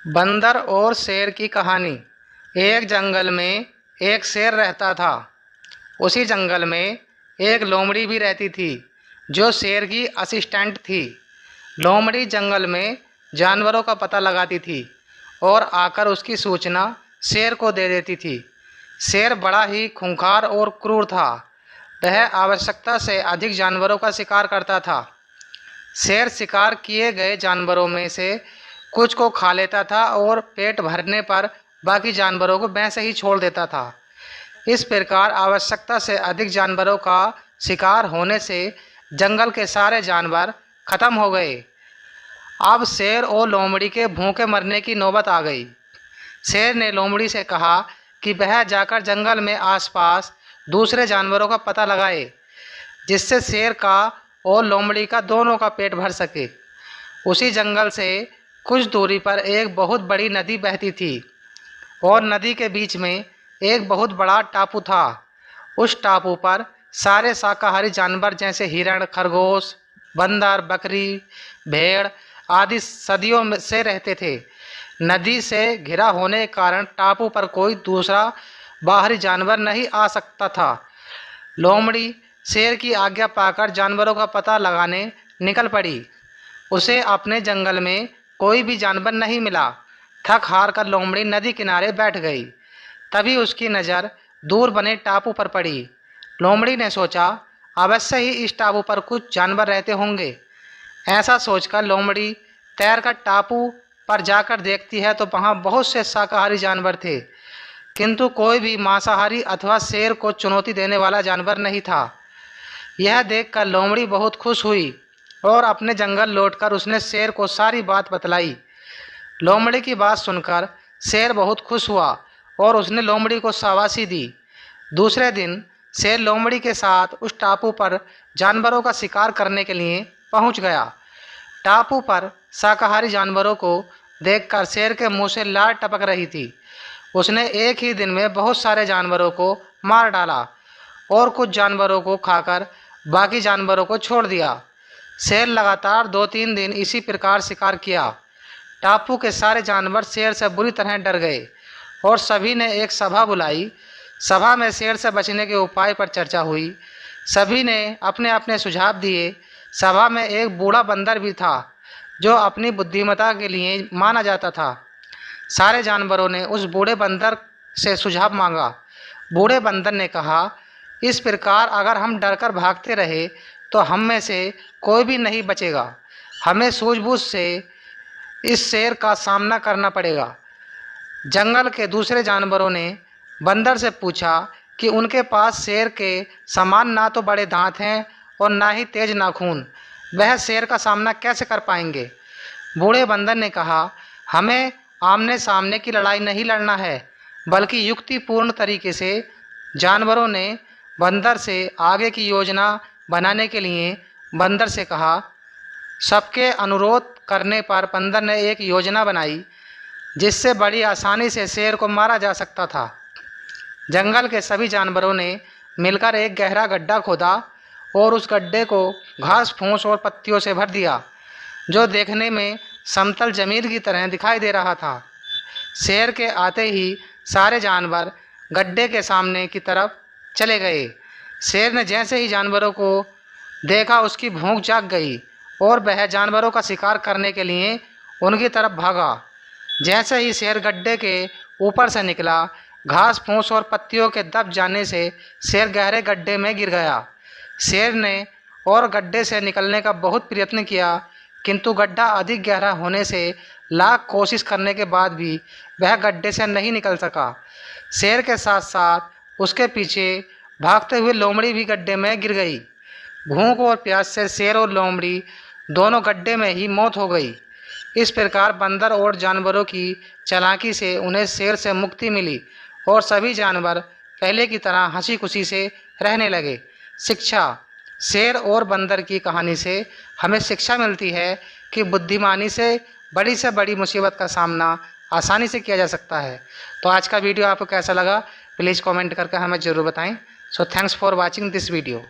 बंदर और शेर की कहानी। एक जंगल में एक शेर रहता था। उसी जंगल में एक लोमड़ी भी रहती थी जो शेर की असिस्टेंट थी। लोमड़ी जंगल में जानवरों का पता लगाती थी और आकर उसकी सूचना शेर को दे देती थी। शेर बड़ा ही खूंखार और क्रूर था। वह आवश्यकता से अधिक जानवरों का शिकार करता था। शेर शिकार किए गए जानवरों में से कुछ को खा लेता था और पेट भरने पर बाकी जानवरों को वैसे ही छोड़ देता था। इस प्रकार आवश्यकता से अधिक जानवरों का शिकार होने से जंगल के सारे जानवर खत्म हो गए। अब शेर और लोमड़ी के भूखे मरने की नौबत आ गई। शेर ने लोमड़ी से कहा कि वह जाकर जंगल में आसपास दूसरे जानवरों का पता लगाए, जिससे शेर का और लोमड़ी का दोनों का पेट भर सके। उसी जंगल से कुछ दूरी पर एक बहुत बड़ी नदी बहती थी और नदी के बीच में एक बहुत बड़ा टापू था। उस टापू पर सारे शाकाहारी जानवर जैसे हिरण, खरगोश, बंदर, बकरी, भेड़ आदि सदियों से रहते थे। नदी से घिरा होने के कारण टापू पर कोई दूसरा बाहरी जानवर नहीं आ सकता था। लोमड़ी शेर की आज्ञा पाकर जानवरों का पता लगाने निकल पड़ी। उसे अपने जंगल में कोई भी जानवर नहीं मिला। थक हार कर लोमड़ी नदी किनारे बैठ गई। तभी उसकी नज़र दूर बने टापू पर पड़ी। लोमड़ी ने सोचा, अवश्य ही इस टापू पर कुछ जानवर रहते होंगे। ऐसा सोचकर लोमड़ी तैरकर टापू पर जाकर देखती है तो वहाँ बहुत से शाकाहारी जानवर थे, किंतु कोई भी मांसाहारी अथवा शेर को चुनौती देने वाला जानवर नहीं था। यह देखकर लोमड़ी बहुत खुश हुई और अपने जंगल लौटकर उसने शेर को सारी बात बतलाई। लोमड़ी की बात सुनकर शेर बहुत खुश हुआ और उसने लोमड़ी को शाबाशी दी। दूसरे दिन शेर लोमड़ी के साथ उस टापू पर जानवरों का शिकार करने के लिए पहुंच गया। टापू पर शाकाहारी जानवरों को देखकर शेर के मुंह से लार टपक रही थी। उसने एक ही दिन में बहुत सारे जानवरों को मार डाला और कुछ जानवरों को खाकर बाकी जानवरों को छोड़ दिया। शेर लगातार 2-3 दिन इसी प्रकार शिकार किया। टापू के सारे जानवर शेर से बुरी तरह डर गए और सभी ने एक सभा बुलाई। सभा में शेर से बचने के उपाय पर चर्चा हुई। सभी ने अपने अपने सुझाव दिए। सभा में एक बूढ़ा बंदर भी था जो अपनी बुद्धिमत्ता के लिए माना जाता था। सारे जानवरों ने उस बूढ़े बंदर से सुझाव मांगा। बूढ़े बंदर ने कहा, इस प्रकार अगर हम डरकर भागते रहे तो हम में से कोई भी नहीं बचेगा। हमें सूझबूझ से इस शेर का सामना करना पड़ेगा। जंगल के दूसरे जानवरों ने बंदर से पूछा कि उनके पास शेर के समान ना तो बड़े दांत हैं और ना ही तेज नाखून, वह शेर का सामना कैसे कर पाएंगे। बूढ़े बंदर ने कहा, हमें आमने सामने की लड़ाई नहीं लड़ना है, बल्कि युक्तिपूर्ण तरीके से। जानवरों ने बंदर से आगे की योजना बनाने के लिए बंदर से कहा। सबके अनुरोध करने पर बंदर ने एक योजना बनाई जिससे बड़ी आसानी से शेर को मारा जा सकता था। जंगल के सभी जानवरों ने मिलकर एक गहरा गड्ढा खोदा और उस गड्ढे को घास फूस और पत्तियों से भर दिया, जो देखने में समतल जमीन की तरह दिखाई दे रहा था। शेर के आते ही सारे जानवर गड्ढे के सामने की तरफ चले गए। शेर ने जैसे ही जानवरों को देखा उसकी भूख जाग गई और वह जानवरों का शिकार करने के लिए उनकी तरफ भागा। जैसे ही शेर गड्ढे के ऊपर से निकला, घास फूस और पत्तियों के दब जाने से शेर गहरे गड्ढे में गिर गया। शेर ने और गड्ढे से निकलने का बहुत प्रयत्न किया, किंतु गड्ढा अधिक गहरा होने से लाख कोशिश करने के बाद भी वह गड्ढे से नहीं निकल सका। शेर के साथ साथ उसके पीछे भागते हुए लोमड़ी भी गड्ढे में गिर गई। भूख और प्यास से शेर और लोमड़ी दोनों गड्ढे में ही मौत हो गई। इस प्रकार बंदर और जानवरों की चालाकी से उन्हें शेर से मुक्ति मिली और सभी जानवर पहले की तरह हंसी खुशी से रहने लगे। शिक्षा। शेर और बंदर की कहानी से हमें शिक्षा मिलती है कि बुद्धिमानी से बड़ी मुसीबत का सामना आसानी से किया जा सकता है। तो आज का वीडियो आपको कैसा लगा, प्लीज़ कमेंट करके हमें ज़रूर बताएं। So thanks for watching this video.